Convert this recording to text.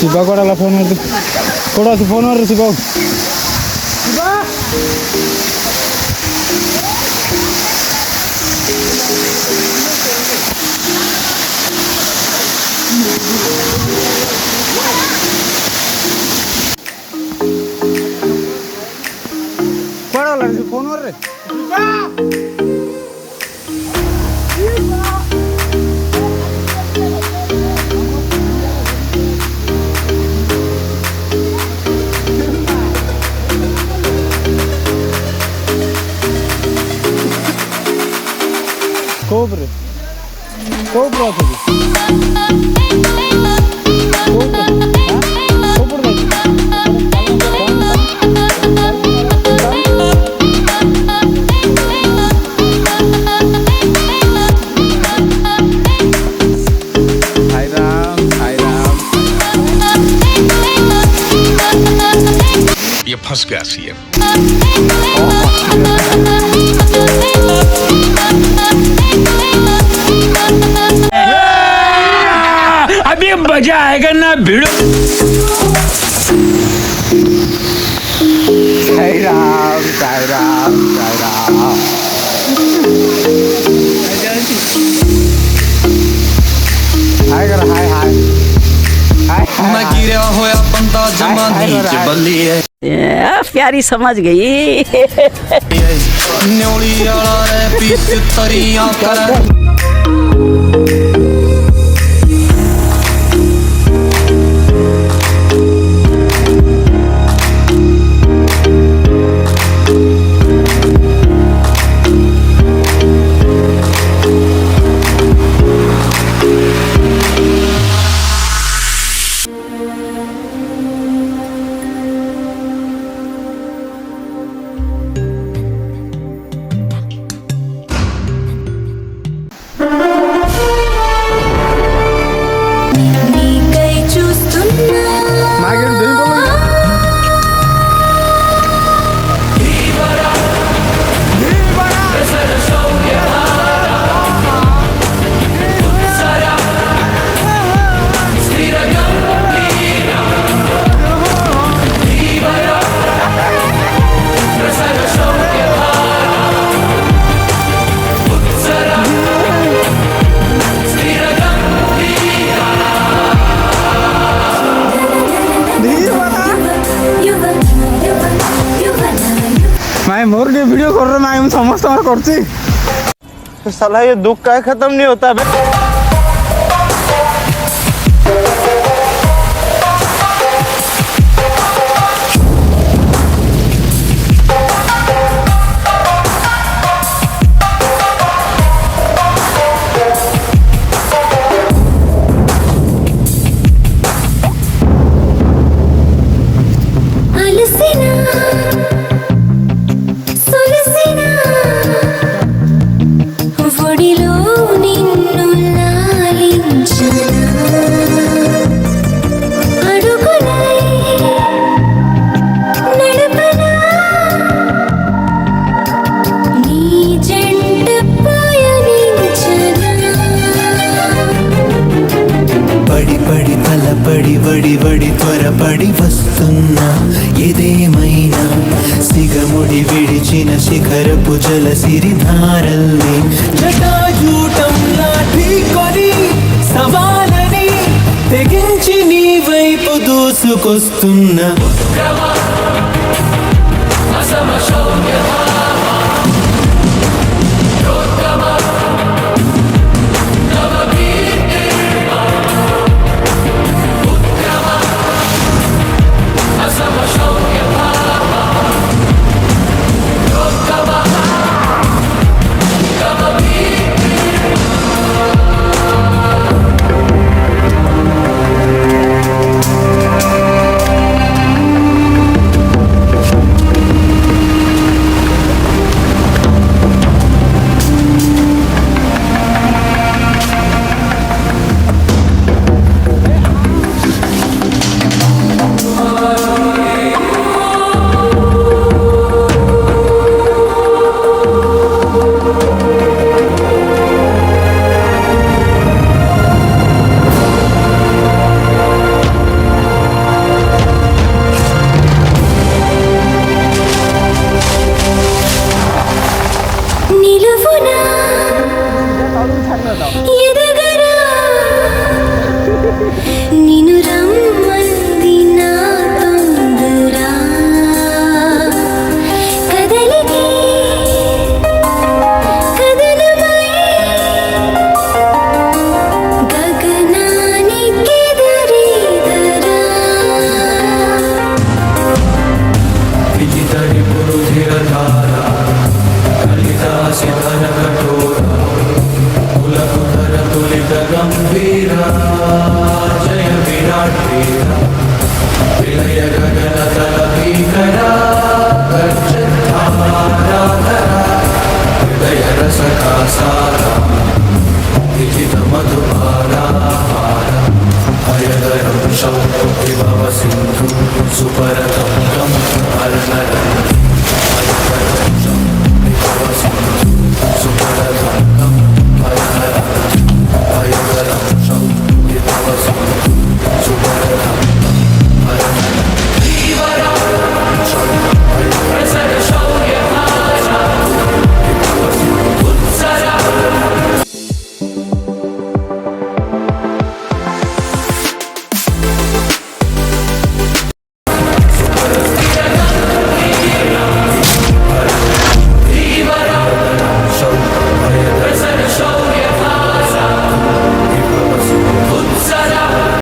शिवा कोणाला फोन करते कोणाचं फोनवर शिवा कोणाला फोनवर रे Cobre. Cobre atıyor. Cobre. Ha? Cobre atıyor. ये फंस गया सीएम। अभी मजा आएगा ना भिड़ो। साई राम साई राम साई राम हाय कर हाय हाय मैं गिरा होया बंदा जमा नीच बल्ली है प्यारी समझ गई न्योली वाला रे पीस तरियां कर मैं मोर के वीडियो कर रहा मैं समस्त करती साला ये दुख का खत्म नहीं होता बे వడి త్వరపడి వస్తున్నా ఏదేమైనా సిగముడి విడిచిన శిఖరపు జల సిరిధారల్ని జటాజూటంలా ఢీకొని సవాలని తెగించి నీ వైపు దూసుకొస్తున్నా ఎదగరా నిన్ను రమ్మంది నా తొందరా కదలికి కదనమై గగనానికెదురీదరా విజితరి పురుధిరధార కలితాసిధన కఠోర కులకుధర తులిత గంభీర జయ విరాట్ వీర విలయ గగన తల భీకర గర్జధారాధర హృదయ రసకాసార విజిత మధుపారాహార అయదరం శౌర్య విభవ సింధు సుపరతం గం హరణరం అయదరం శౌర్య విభవ సింధు